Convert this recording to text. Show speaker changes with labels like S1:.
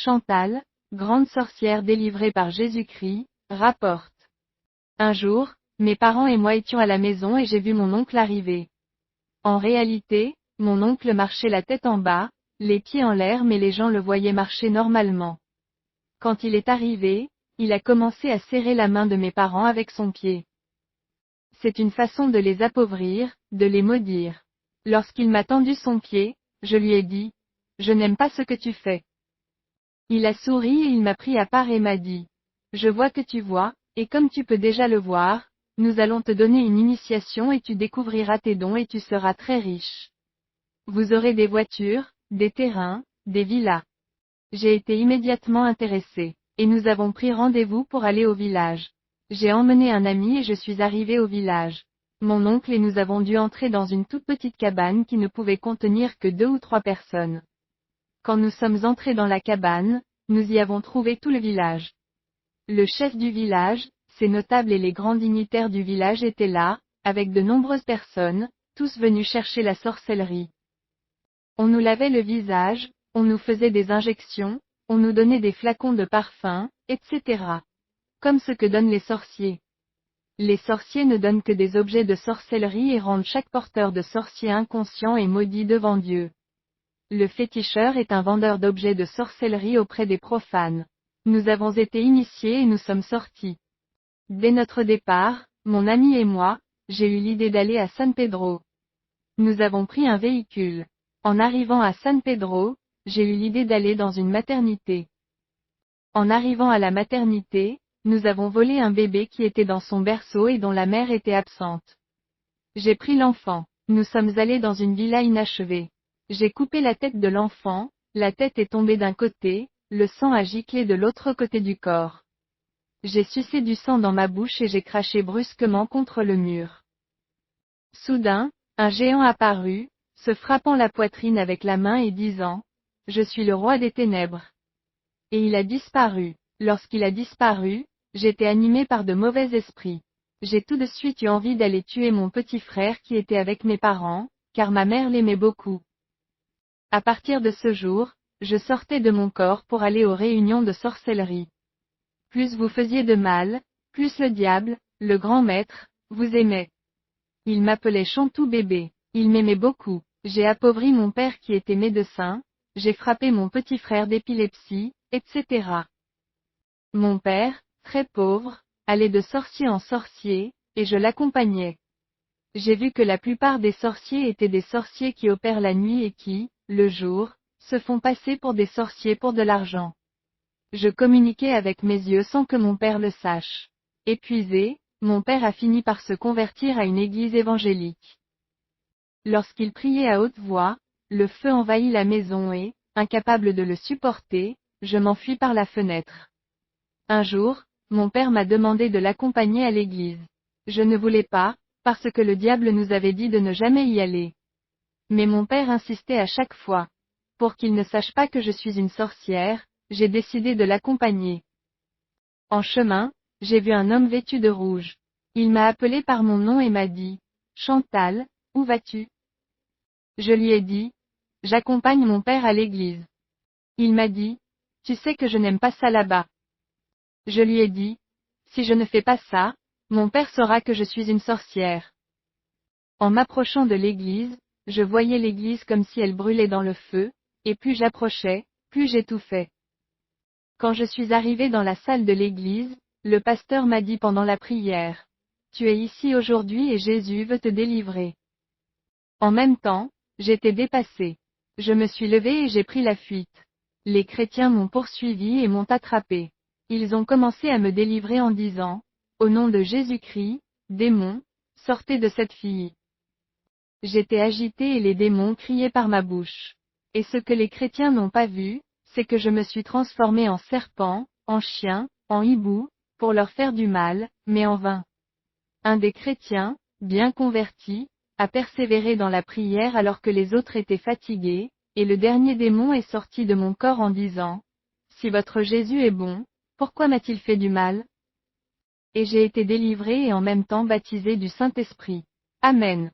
S1: Chantal, grande sorcière délivrée par Jésus-Christ, rapporte. Un jour, mes parents et moi étions à la maison et j'ai vu mon oncle arriver. En réalité, mon oncle marchait la tête en bas, les pieds en l'air mais les gens le voyaient marcher normalement. Quand il est arrivé, il a commencé à serrer la main de mes parents avec son pied. C'est une façon de les appauvrir, de les maudire. Lorsqu'il m'a tendu son pied, je lui ai dit, « Je n'aime pas ce que tu fais. » Il a souri et il m'a pris à part et m'a dit, « Je vois que tu vois, et comme tu peux déjà le voir, nous allons te donner une initiation et tu découvriras tes dons et tu seras très riche. Vous aurez des voitures, des terrains, des villas. » J'ai été immédiatement intéressé, et nous avons pris rendez-vous pour aller au village. J'ai emmené un ami et je suis arrivé au village. Mon oncle et nous avons dû entrer dans une toute petite cabane qui ne pouvait contenir que 2 ou 3 personnes. Quand nous sommes entrés dans la cabane, nous y avons trouvé tout le village. Le chef du village, ses notables et les grands dignitaires du village étaient là, avec de nombreuses personnes, tous venus chercher la sorcellerie. On nous lavait le visage, on nous faisait des injections, on nous donnait des flacons de parfum, etc. Comme ce que donnent les sorciers. Les sorciers ne donnent que des objets de sorcellerie et rendent chaque porteur de sorcier inconscient et maudit devant Dieu. Le féticheur est un vendeur d'objets de sorcellerie auprès des profanes. Nous avons été initiés et nous sommes sortis. Dès notre départ, mon ami et moi, j'ai eu l'idée d'aller à San Pedro. Nous avons pris un véhicule. En arrivant à San Pedro, j'ai eu l'idée d'aller dans une maternité. En arrivant à la maternité, nous avons volé un bébé qui était dans son berceau et dont la mère était absente. J'ai pris l'enfant. Nous sommes allés dans une villa inachevée. J'ai coupé la tête de l'enfant, la tête est tombée d'un côté, le sang a giclé de l'autre côté du corps. J'ai sucé du sang dans ma bouche et j'ai craché brusquement contre le mur. Soudain, un géant apparut, se frappant la poitrine avec la main et disant, « Je suis le roi des ténèbres. » Et il a disparu. Lorsqu'il a disparu, j'étais animé par de mauvais esprits. J'ai tout de suite eu envie d'aller tuer mon petit frère qui était avec mes parents, car ma mère l'aimait beaucoup. À partir de ce jour, je sortais de mon corps pour aller aux réunions de sorcellerie. Plus vous faisiez de mal, plus le diable, le grand maître, vous aimait. Il m'appelait Chantou bébé. Il m'aimait beaucoup. J'ai appauvri mon père qui était médecin, j'ai frappé mon petit frère d'épilepsie, etc. Mon père, très pauvre, allait de sorcier en sorcier, et je l'accompagnais. J'ai vu que la plupart des sorciers étaient des sorciers qui opèrent la nuit et qui, le jour, se font passer pour des sorciers pour de l'argent. Je communiquais avec mes yeux sans que mon père le sache. Épuisé, mon père a fini par se convertir à une église évangélique. Lorsqu'il priait à haute voix, le feu envahit la maison et, incapable de le supporter, je m'enfuis par la fenêtre. Un jour, mon père m'a demandé de l'accompagner à l'église. Je ne voulais pas, parce que le diable nous avait dit de ne jamais y aller. Mais mon père insistait à chaque fois. Pour qu'il ne sache pas que je suis une sorcière, j'ai décidé de l'accompagner. En chemin, j'ai vu un homme vêtu de rouge. Il m'a appelé par mon nom et m'a dit, « Chantal, où vas-tu » Je lui ai dit, « J'accompagne mon père à l'église. » Il m'a dit, « Tu sais que je n'aime pas ça là-bas. » Je lui ai dit, « Si je ne fais pas ça, mon père saura que je suis une sorcière. » En m'approchant de l'église, je voyais l'église comme si elle brûlait dans le feu, et plus j'approchais, plus j'étouffais. Quand je suis arrivé dans la salle de l'église, le pasteur m'a dit pendant la prière, « Tu es ici aujourd'hui et Jésus veut te délivrer. » En même temps, j'étais dépassé. Je me suis levé et j'ai pris la fuite. Les chrétiens m'ont poursuivi et m'ont attrapé. Ils ont commencé à me délivrer en disant, « Au nom de Jésus-Christ, démons, sortez de cette fille. » J'étais agité et les démons criaient par ma bouche. Et ce que les chrétiens n'ont pas vu, c'est que je me suis transformé en serpent, en chien, en hibou, pour leur faire du mal, mais en vain. Un des chrétiens, bien converti, a persévéré dans la prière alors que les autres étaient fatigués, et le dernier démon est sorti de mon corps en disant, « Si votre Jésus est bon, pourquoi m'a-t-il fait du mal ?» Et j'ai été délivré et en même temps baptisé du Saint-Esprit. Amen.